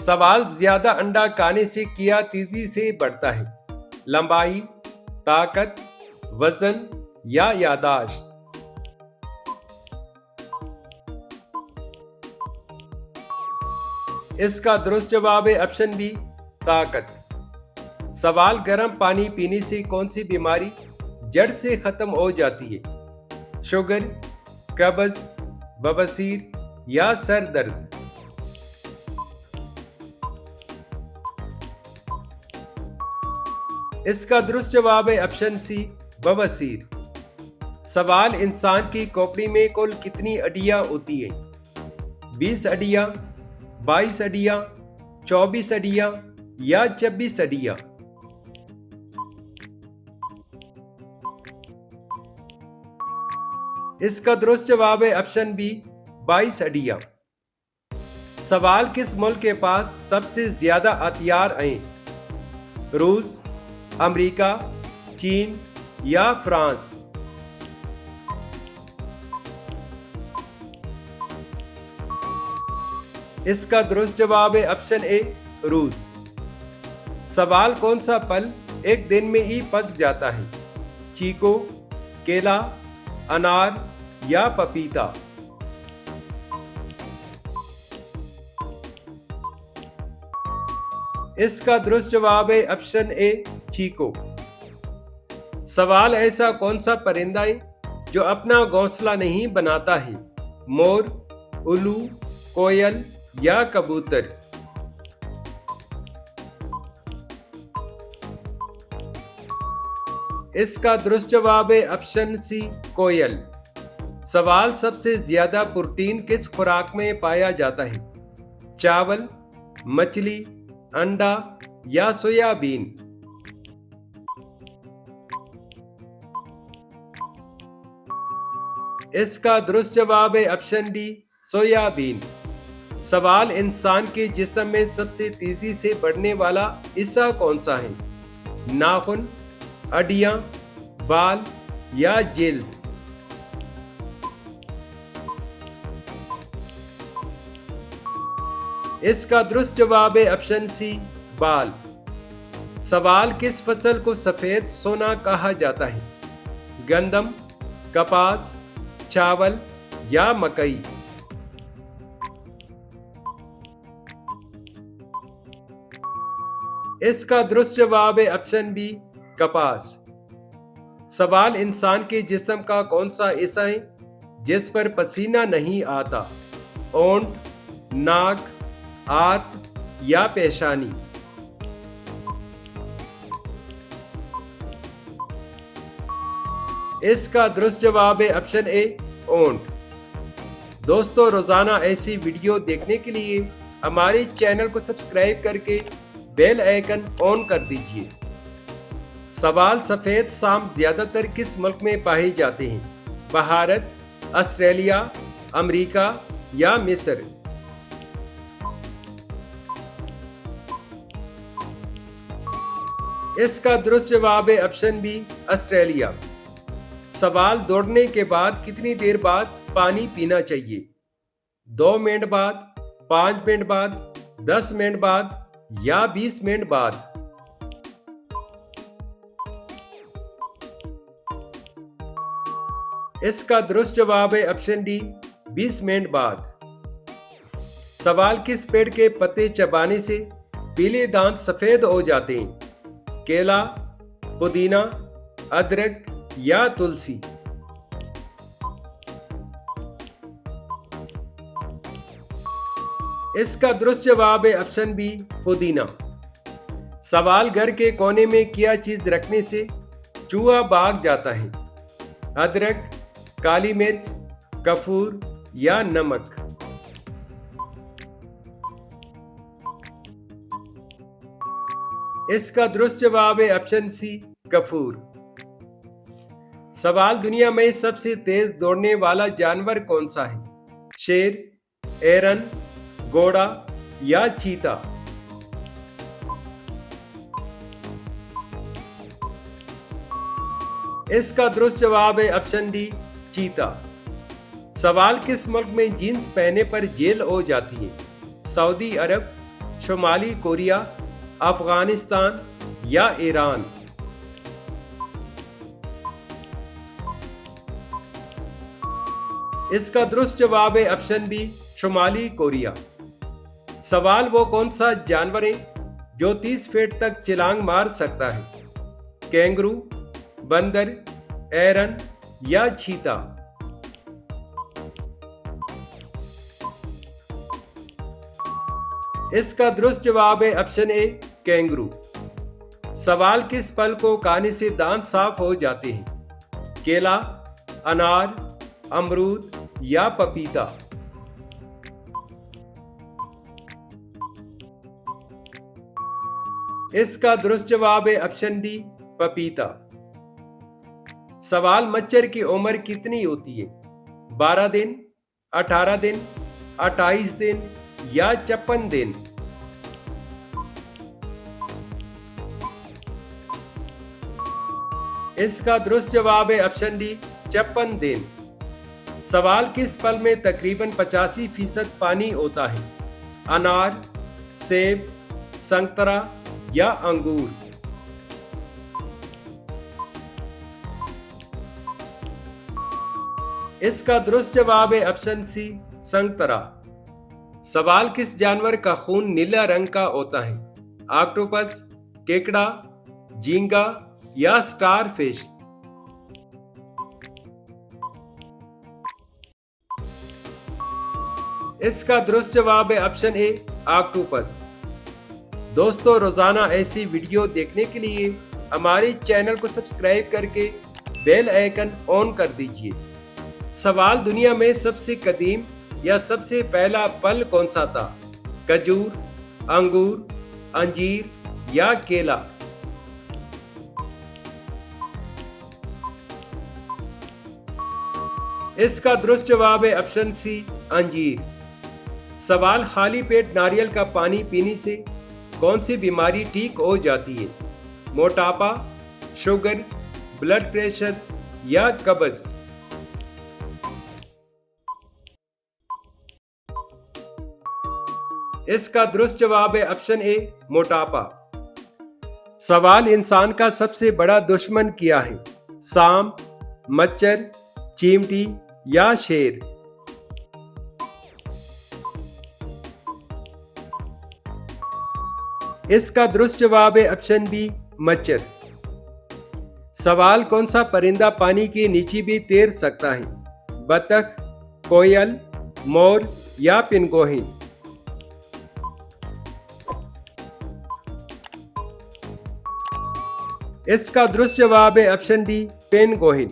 सवाल ज्यादा अंडा खाने से क्या तेजी से बढ़ता है? लंबाई, ताकत, वजन या याददाश्त? इसका दुरुस्त जवाब है ऑप्शन बी, ताकत। सवाल गर्म पानी पीने से कौन सी बीमारी जड़ से खत्म हो जाती है? शुगर, कब्ज, बवासीर या सर दर्द? इसका दुरुस्त जवाब है ऑप्शन सी, बवासीर। सवाल इंसान की खोपड़ी में कुल कितनी हड्डियां होती हैं? 20 हड्डियां, 22 हड्डियां, 24 हड्डियां या 26 हड्डियां? इसका दुरुस्त जवाब है ऑप्शन बी, 22 हड्डियां। सवाल किस मुल्क के पास सबसे ज्यादा हथियार हैं? रूस, अमेरिका, चीन या फ्रांस? इसका दुरुस्त जवाब है ऑप्शन ए, रूस। सवाल कौन सा फल एक दिन में ही पक जाता है? चीकू, केला, अनार या पपीता? इसका दुरुस्त जवाब है ऑप्शन ए, चीकू। सवाल ऐसा कौन सा परिंदा है जो अपना घोंसला नहीं बनाता है? मोर, उल्लू, कोयल या कबूतर? इसका दुरुस्त जवाब है ऑप्शन सी, कोयल। सवाल सबसे ज्यादा प्रोटीन किस खुराक में पाया जाता है? चावल, मछली, अंडा या सोयाबीन? इसका दुरुस्त जवाब है ऑप्शन डी, सोयाबीन। सवाल इंसान के जिस्म में सबसे तेजी से बढ़ने वाला हिस्सा कौन सा है? नाखून, हड्डियां, बाल या जिल्द? इसका दुरुस्त जवाब है ऑप्शन सी, बाल। सवाल किस फसल को सफेद सोना कहा जाता है? गंदम, कपास, चावल या मकई? इसका दुरुस्त जवाब है ऑप्शन बी, कपास। सवाल इंसान के जिस्म का कौन सा हिस्सा है जिस पर पसीना नहीं आता? ओंठ, नाक, हाथ या पेशानी? इसका दुरुस्त जवाब है ऑप्शन ए, ओंठ। दोस्तों, रोजाना ऐसी वीडियो देखने के लिए हमारे चैनल को सब्सक्राइब करके बेल आइकन ऑन कर दीजिए। सवाल सफेद सांप ज्यादातर किस मुल्क में पाए जाते हैं? भारत, ऑस्ट्रेलिया, अमेरिका या मिस्र? इसका दुरुस्त जवाब है ऑप्शन बी, ऑस्ट्रेलिया। सवाल दौड़ने के बाद कितनी देर बाद पानी पीना चाहिए? 2 मिनट बाद, 5 मिनट बाद, 10 मिनट बाद या 20 मिनट बाद? इसका दुरुस्त जवाब है ऑप्शन डी, 20 मिनट बाद। सवाल किस पेड़ के पत्ते चबाने से पीले दांत सफेद हो जाते हैं? केला, पुदीना, अदरक या तुलसी? इसका दुरुस्त जवाब है ऑप्शन बी, पुदीना। सवाल घर के कोने में क्या चीज रखने से चूहा भाग जाता है? अदरक, काली मिर्च, कपूर या नमक? इसका दुरुस्त जवाब है ऑप्शन सी, कपूर। सवाल दुनिया में सबसे तेज दौड़ने वाला जानवर कौन सा है? शेर, एरन, घोड़ा या चीता? इसका दुरुस्त जवाब है ऑप्शन डी, चीता। सवाल किस मुल्क में जींस पहनने पर जेल हो जाती है? सऊदी अरब, शुमाली कोरिया, अफगानिस्तान या ईरान? इसका दुरुस्त जवाब है ऑप्शन बी, शुमाली कोरिया। सवाल, वो कौन सा जानवर है जो 30 फीट तक छलांग मार सकता है? कैंगरू, बंदर, एरन या चीता? इसका दुरुस्त जवाब है ऑप्शन ए, कैंगरू। सवाल, किस फल को खाने से दांत साफ हो जाते हैं? केला, अनार, अमरूद या पपीता? इसका दुरुस्त जवाब है ऑप्शन डी, पपीता। सवाल, मच्छर की उम्र कितनी होती है? 12 दिन, 18 दिन, 28 दिन या 56 दिन? इसका दुरुस्त जवाब है ऑप्शन डी, 56 दिन। सवाल, किस फल में तकरीबन 85% पानी होता है? अनार, सेब, संतरा या अंगूर? इसका दुरुस्त जवाब है ऑप्शन सी, संतरा। सवाल, किस जानवर का खून नीला रंग का होता है? ऑक्टोपस, केकड़ा, झींगा या स्टारफिश? इसका दुरुस्त जवाब है ऑप्शन ए, ऑक्टोपस। दोस्तों, रोजाना ऐसी वीडियो देखने के लिए हमारे चैनल को सब्सक्राइब करके बेल आइकन ऑन कर दीजिए। सवाल, दुनिया में सबसे कदीम या सबसे पहला फल कौन सा था? खजूर, अंगूर, अंजीर या केला? इसका दुरुस्त जवाब है ऑप्शन सी, अंजीर। सवाल, खाली पेट नारियल का पानी पीने से कौन सी बीमारी ठीक हो जाती है? मोटापा, शुगर, ब्लड प्रेशर या कब्ज? इसका दुरुस्त जवाब है ऑप्शन ए, मोटापा। सवाल, इंसान का सबसे बड़ा दुश्मन क्या है? सांप, मच्छर, चींटी या शेर? इसका दुरुस्त जवाब है ऑप्शन बी, मच्छर। सवाल, कौन सा परिंदा पानी के नीचे भी तैर सकता है? बतख, कोयल, मोर या पेंगुइन? इसका दुरुस्त जवाब है ऑप्शन डी, पेंगुइन।